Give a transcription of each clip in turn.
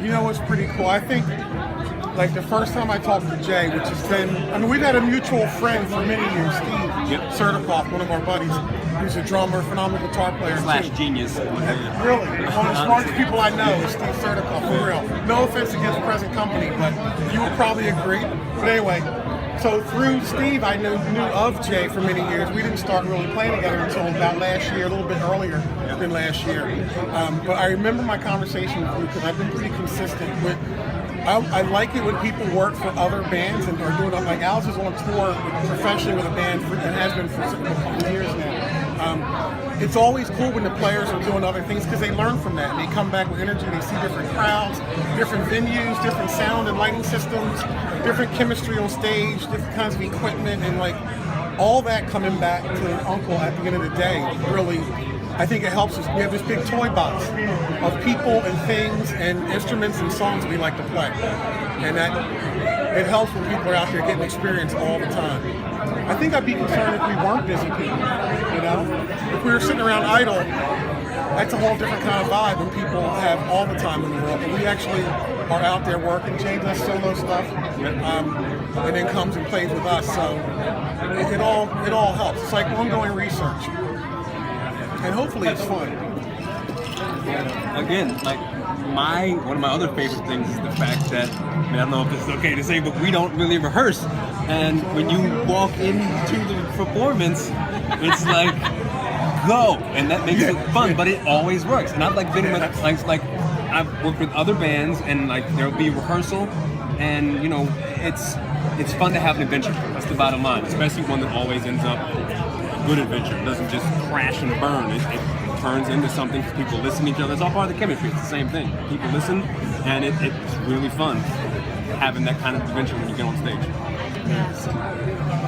You know what's pretty cool? I think, like, the first time I talked to Jay, which has been, I mean, we've had a mutual friend for many years, Steve Sertikoff, one of our buddies, who's a drummer, phenomenal guitar player. / genius. Really, one of the smartest people I know is Steve Sertikoff, for real. No offense against present company, but you would probably agree. But anyway, so through Steve, I knew of Jay for many years. We didn't start really playing together until about last year, a little bit earlier than last year. But I remember my conversation with you because I've been pretty consistent with. I like it when people work for other bands and are doing it. Like Al's is on tour professionally with a band and has been for a couple of years now. It's always cool when the players are doing other things because they learn from that and they come back with energy. They see different crowds, different venues, different sound and lighting systems, different chemistry on stage, different kinds of equipment, and like all that coming back to an uncle at the end of the day really. I think it helps us. We have this big toy box of people and things and instruments and songs we like to play. And that it helps when people are out there getting experience all the time. I think I'd be concerned if we weren't busy people, you know? If we were sitting around idle, that's a whole different kind of vibe when people have all the time in the world. But we actually are out there working. Jay does solo stuff, and then comes and plays with us. So it all helps. It's like ongoing research. And hopefully it's fun. Again, like one of my other favorite things is the fact that, I don't know if this is okay to say, but we don't really rehearse. And when you walk into the performance, it's like, go, and that makes it fun. But it always works. And I've been with like I've worked with other bands, and like there'll be rehearsal, and it's fun to have an adventure. That's the bottom line, especially one that always ends up good adventure. It doesn't just crash and burn. It turns into something because people listen to each other. It's all part of the chemistry. It's the same thing. People listen, and it's really fun having that kind of adventure when you get on stage. Yes.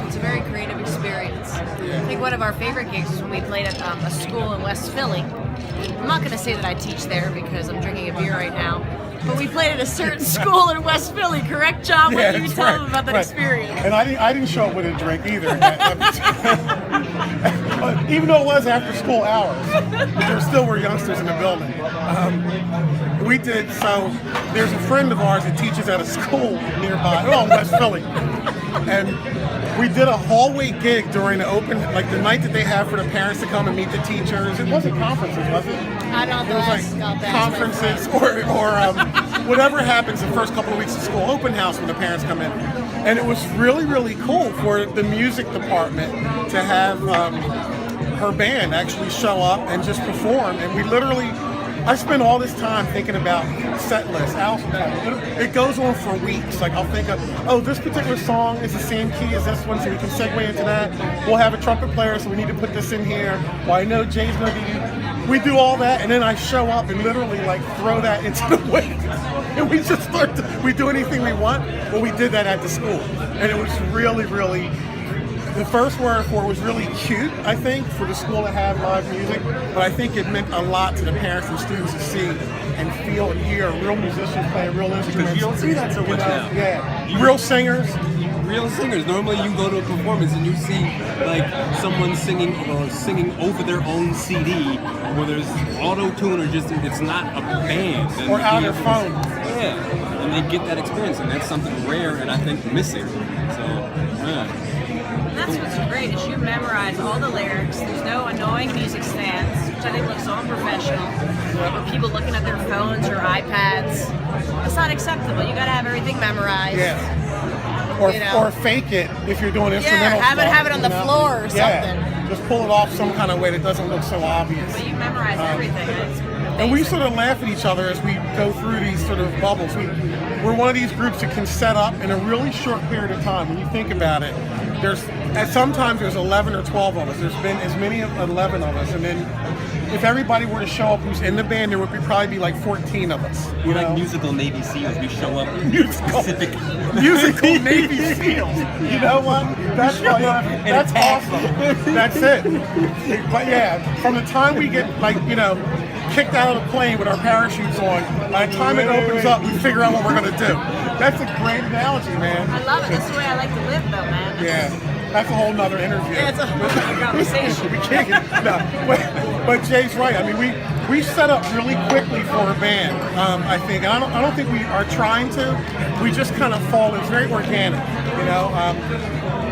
It's a very creative experience. I think one of our favorite gigs is when we played at a school in West Philly. I'm not going to say that I teach there because I'm drinking a beer right now. But we played at a certain school in West Philly, correct, John? What do you tell them about that experience? And I didn't show up with a drink either. Even though it was after school hours, there still were youngsters in the building. We did, so there's a friend of ours that teaches at a school nearby, in West Philly. And we did a hallway gig during the open, like the night that they have for the parents to come and meet the teachers. It wasn't conferences, was it? I don't know. It was like conferences or whatever happens the first couple of weeks of school, open house when the parents come in. And it was really, really cool for the music department to have her band actually show up and just perform. And we literally, I spend all this time thinking about set lists. It goes on for weeks. Like I'll think of, this particular song is the same key as this one, so we can segue into that. We'll have a trumpet player, so we need to put this in here. Well, I know Jay's gonna be. We do all that, and then I show up and literally like throw that into the wind, and we just start. We do anything we want. Well, we did that at the school, and it was really, really. The first word for it was really cute, I think, for the school to have live music, but I think it meant a lot to the parents and students to see and feel and hear real musicians playing real instruments. Because you don't see that so much now. Yeah, real singers. Real singers. Normally you go to a performance and you see like someone singing over their own CD where there's auto-tune or just, it's not a band. And or out their phone. Yeah, and they get that experience, and that's something rare and I think missing. So, yeah. That's what's great is you memorize all the lyrics. There's no annoying music stands, which I think looks so unprofessional. Or people looking at their phones or iPads. That's not acceptable. You got to have everything memorized. Yeah. Or fake it if you're doing instrumental stuff. Yeah, have it on the floor or something. Yeah. Just pull it off some kind of way that doesn't look so obvious. But you memorize everything. And we sort of laugh at each other as we go through these sort of bubbles. We're one of these groups that can set up in a really short period of time. When you think about it, sometimes there's 11 or 12 of us. There's been as many as 11 of us. And then if everybody were to show up who's in the band, there would probably be like 14 of us. We're like musical Navy SEALs. We show up musical Navy SEAls. You know what? That's awesome. That's it. But yeah, from the time we get kicked out of the plane with our parachutes on, by the time it opens up, we figure out what we're gonna do. That's a great analogy, man. I love it. That's the way I like to live, though, man. Yeah, that's a whole nother interview. Yeah, it's a whole other conversation. We can't get But Jay's right. I mean, we set up really quickly for a band. I think, and I don't think we are trying to. We just kind of fall. It's very organic, you know.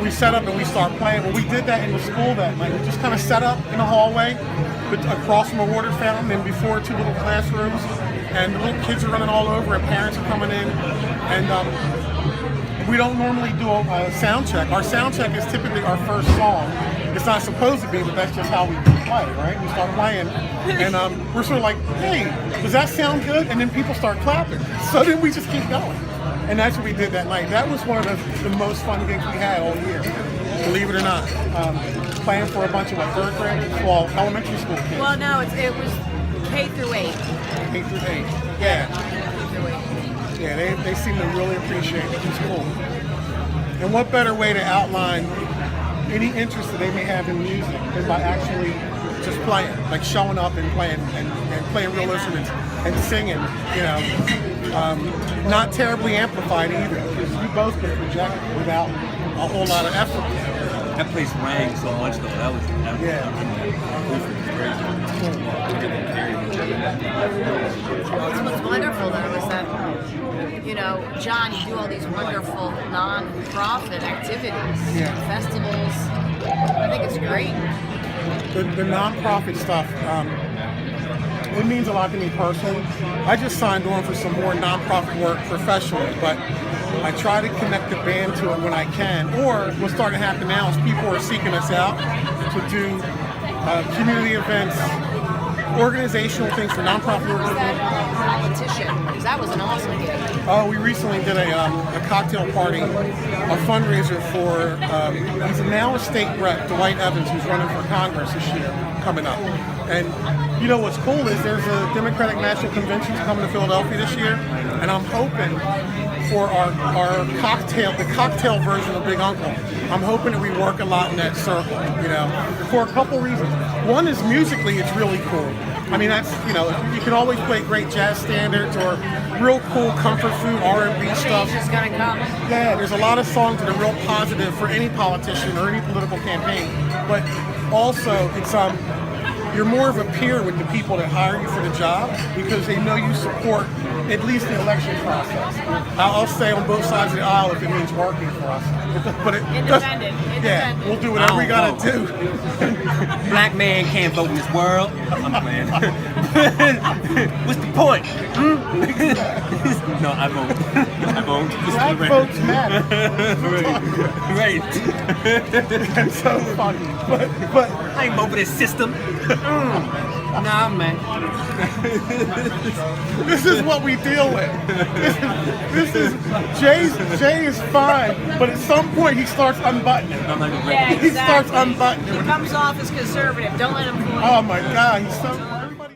We set up and we start playing. Well, we did that in the school that night. We just kind of set up in a hallway, across from a water fountain, and before 2 little classrooms, and the little kids are running all over, and parents are coming in, and we don't normally do a sound check. Our sound check is typically our first song. It's not supposed to be, but that's just how we play, right? We start playing, and we're sort of like, hey, does that sound good? And then people start clapping. So then we just keep going. And that's what we did that night. That was one of the most fun gigs we had all year, believe it or not. Playing for a bunch of third graders, well, elementary school kids. Well, no, it was K through 8. K through 8, yeah. K through 8. Yeah, they seem to really appreciate it. It's cool. And what better way to outline any interest that they may have in music than by actually just playing, like showing up and playing and playing real instruments and singing, you know. Not terribly amplified either, because you both can project without a whole lot of effort. That place rang so much though. That was Yeah. What's wonderful though is that, you know, John, you do all these wonderful non-profit activities, festivals. I think it's great. The non-profit stuff, it means a lot to me personally. I just signed on for some more non-profit work professionally, but I try to connect the band to it when I can. Or what's starting to happen now is people are seeking us out to do community events, organizational things for non-profit organizations. Politician, because that was an awesome gig. Oh, we recently did a cocktail party, a fundraiser for, he's now a state rep, Dwight Evans, who's running for Congress this year, coming up. And you know what's cool is there's a Democratic National Convention coming to Philadelphia this year, and I'm hoping for our cocktail, the cocktail version of Big Uncle, I'm hoping that we work a lot in that circle, you know, for a couple reasons. One is musically, it's really cool. I mean, that's, you know, you can always play great jazz standards or real cool comfort food, R&B stuff. Change is gonna come. Yeah, there's a lot of songs that are real positive for any politician or any political campaign. But also, it's you're more of a peer with the people that hire you for the job because they know you support at least the election process. I'll stay on both sides of the aisle if it means working for us. But Independent. Yeah, we'll do whatever we gotta do. Black man can't vote in this world. I'm playing. What's the point? No, I vote. I vote. Black votes matter. Right. That's so funny. But I ain't vote for this system. Nah, man. This is what we deal with. This is Jay is fine, but at some point he starts unbuttoning. Yeah, exactly. He starts unbuttoning. He comes off as conservative. Don't let him fool you. Oh my God, he's so.